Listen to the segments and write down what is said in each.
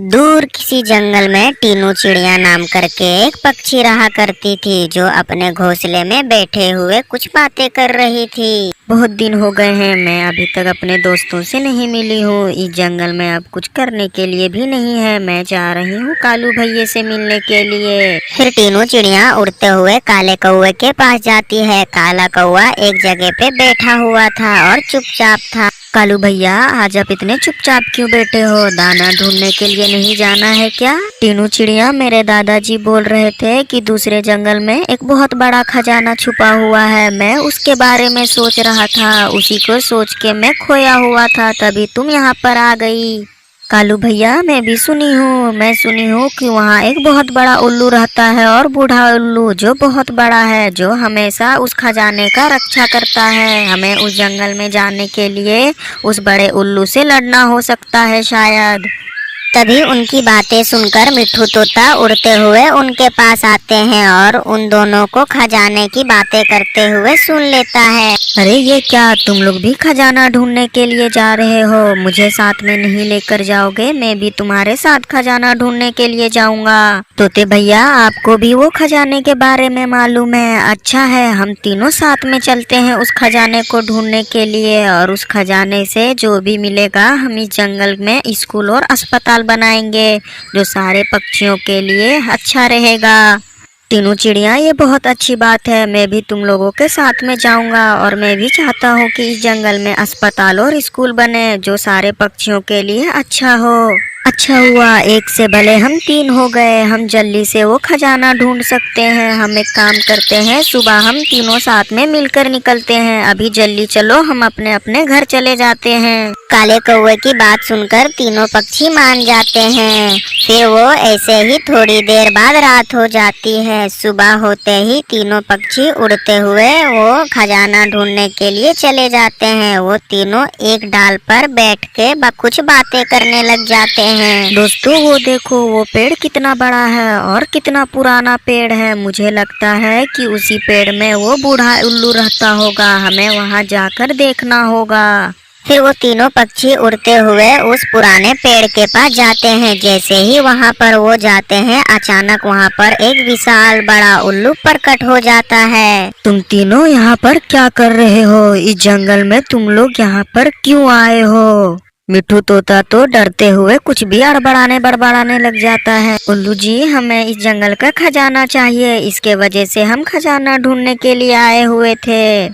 दूर किसी जंगल में टीनू चिड़िया नाम करके एक पक्षी रहा करती थी, जो अपने घोंसले में बैठे हुए कुछ बातें कर रही थी। बहुत दिन हो गए हैं, मैं अभी तक अपने दोस्तों से नहीं मिली हूँ। इस जंगल में अब कुछ करने के लिए भी नहीं है। मैं जा रही हूँ कालू भैया से मिलने के लिए। फिर टीनू चिड़िया उड़ते हुए काले कौवे के पास जाती है। काला कौवा एक जगह पे बैठा हुआ था और चुपचाप था। कालू भैया, आज आप इतने चुपचाप क्यों बैठे हो? दाना ढूंढने के लिए नहीं जाना है क्या? टीनू चिड़िया, मेरे दादाजी बोल रहे थे कि दूसरे जंगल में एक बहुत बड़ा खजाना छुपा हुआ है। मैं उसके बारे में सोच रहा था, उसी को सोच के मैं खोया हुआ था, तभी तुम यहाँ पर आ गई। कालू भैया, मैं भी सुनी हूँ कि वहाँ एक बहुत बड़ा उल्लू रहता है, और बूढ़ा उल्लू जो बहुत बड़ा है, जो हमेशा उस खजाने का रक्षा करता है। हमें उस जंगल में जाने के लिए उस बड़े उल्लू से लड़ना हो सकता है शायद। तभी उनकी बातें सुनकर मिट्ठू तोता उड़ते हुए उनके पास आते हैं और उन दोनों को खजाने की बातें करते हुए सुन लेता है। अरे ये क्या, तुम लोग भी खजाना ढूंढने के लिए जा रहे हो? मुझे साथ में नहीं लेकर जाओगे? मैं भी तुम्हारे साथ खजाना ढूंढने के लिए जाऊंगा। तोते भैया, आपको भी वो खजाने के बारे में मालूम है? अच्छा है, हम तीनों साथ में चलते हैं उस खजाने को ढूंढने के लिए, और उस खजाने से जो भी मिलेगा हम इस जंगल में स्कूल और अस्पताल बनाएंगे, जो सारे पक्षियों के लिए अच्छा रहेगा। तीनों चिड़िया, ये बहुत अच्छी बात है। मैं भी तुम लोगों के साथ में जाऊंगा, और मैं भी चाहता हूँ कि इस जंगल में अस्पताल और स्कूल बने, जो सारे पक्षियों के लिए अच्छा हो। अच्छा हुआ, एक से भले हम तीन हो गए। हम जल्दी से वो खजाना ढूंढ सकते हैं। हम एक काम करते हैं, सुबह हम तीनों साथ में मिलकर निकलते हैं। अभी जल्दी चलो, हम अपने अपने घर चले जाते हैं। काले कौवे की बात सुनकर तीनों पक्षी मान जाते हैं। फिर वो ऐसे ही थोड़ी देर बाद रात हो जाती है। सुबह होते ही तीनों पक्षी उड़ते हुए वो खजाना ढूंढने के लिए चले जाते हैं। वो तीनों एक डाल पर बैठ के कुछ बातें करने लग जाते हैं। दोस्तों, वो देखो, वो पेड़ कितना बड़ा है और कितना पुराना पेड़ है। मुझे लगता है कि उसी पेड़ में वो बूढ़ा उल्लू रहता होगा। हमें वहाँ जाकर देखना होगा। फिर वो तीनों पक्षी उड़ते हुए उस पुराने पेड़ के पास जाते हैं। जैसे ही वहाँ पर वो जाते हैं, अचानक वहाँ पर एक विशाल बड़ा उल्लू प्रकट हो जाता है। तुम तीनों यहाँ पर क्या कर रहे हो? इस जंगल में तुम लोग यहाँ पर क्यों आए हो? मिट्ठू तोता तो डरते हुए कुछ भी बड़बड़ाने लग जाता है। उल्लू जी, हमें इस जंगल का खजाना चाहिए, इसके वजह से हम खजाना ढूंढने के लिए आए हुए थे।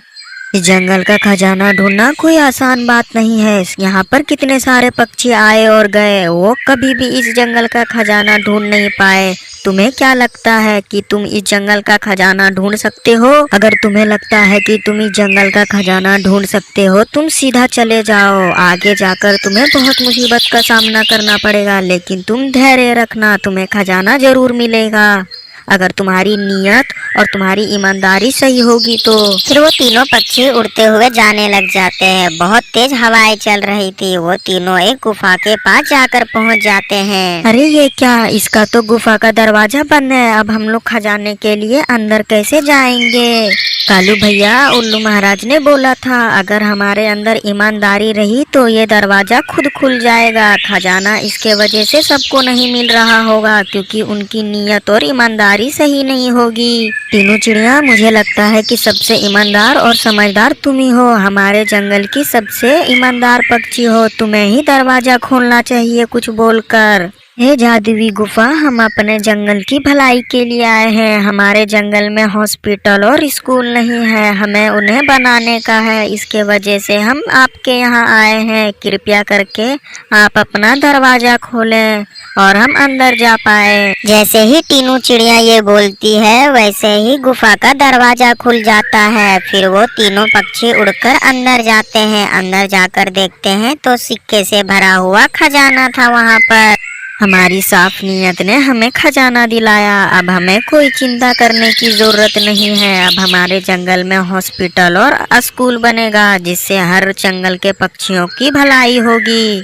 इस जंगल का खजाना ढूंढना कोई आसान बात नहीं है। यहाँ पर कितने सारे पक्षी आए और गए, वो कभी भी इस जंगल का खजाना ढूंढ नहीं पाए। तुम्हें क्या लगता है कि तुम इस जंगल का खजाना ढूंढ सकते हो? अगर तुम्हें लगता है कि तुम इस जंगल का खजाना ढूंढ सकते हो, तुम सीधा चले जाओ। आगे जाकर तुम्हें बहुत मुसीबत का सामना करना पड़ेगा, लेकिन तुम धैर्य रखना, तुम्हें खजाना जरूर मिलेगा, अगर तुम्हारी नीयत और तुम्हारी ईमानदारी सही होगी तो। फिर वो तीनों पक्षी उड़ते हुए जाने लग जाते हैं। बहुत तेज हवाएं चल रही थी। वो तीनों एक गुफा के पास जाकर पहुंच जाते हैं। अरे ये क्या, इसका तो गुफा का दरवाजा बंद है। अब हम लोग खजाने के लिए अंदर कैसे जाएंगे? कालू भैया, उल्लू महाराज ने बोला था, अगर हमारे अंदर ईमानदारी रही तो ये दरवाजा खुद खुल जाएगा। खजाना इसके वजह से सबको नहीं मिल रहा होगा, क्योंकि उनकी नीयत और ईमानदारी सही नहीं होगी। तीनों चिड़िया, मुझे लगता है कि सबसे ईमानदार और समझदार तुम ही हो। हमारे जंगल की सबसे ईमानदार पक्षी हो। तुम्हें ही दरवाजा खोलना चाहिए कुछ बोलकर। हे जादुई गुफा, हम अपने जंगल की भलाई के लिए आए हैं। हमारे जंगल में हॉस्पिटल और स्कूल नहीं है, हमें उन्हें बनाने का है। इसके वजह से हम आपके यहाँ आए हैं। कृपया करके आप अपना दरवाजा खोलें और हम अंदर जा पाए। जैसे ही टीनू चिड़िया ये बोलती है, वैसे ही गुफा का दरवाजा खुल जाता है। फिर वो तीनों पक्षी उड़कर अंदर जाते हैं। अंदर जाकर देखते हैं तो सिक्के से भरा हुआ खजाना था वहाँ पर। हमारी साफ नीयत ने हमें खजाना दिलाया। अब हमें कोई चिंता करने की जरूरत नहीं है। अब हमारे जंगल में हॉस्पिटल और स्कूल बनेगा, जिससे हर जंगल के पक्षियों की भलाई होगी।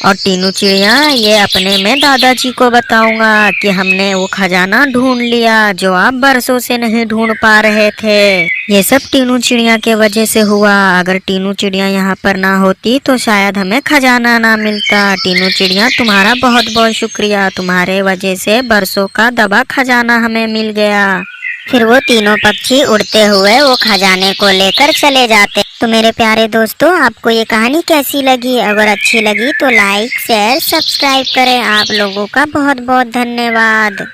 और तीनों चिड़िया ये अपने में दादाजी को बताऊंगा कि हमने वो खजाना ढूंढ लिया जो आप बरसों से नहीं ढूंढ पा रहे थे। ये सब तीनों चिड़िया के वजह से हुआ। अगर तीनों चिड़िया यहाँ पर ना होती तो शायद हमें खजाना ना मिलता। तीनों चिड़िया तुम्हारा बहुत बहुत शुक्रिया, तुम्हारे वजह से बरसों का दबा खजाना हमें मिल गया। फिर वो तीनों पक्षी उड़ते हुए वो खजाने को लेकर चले जाते। तो मेरे प्यारे दोस्तों, आपको ये कहानी कैसी लगी? अगर अच्छी लगी तो लाइक शेयर सब्सक्राइब करें। आप लोगों का बहुत बहुत धन्यवाद।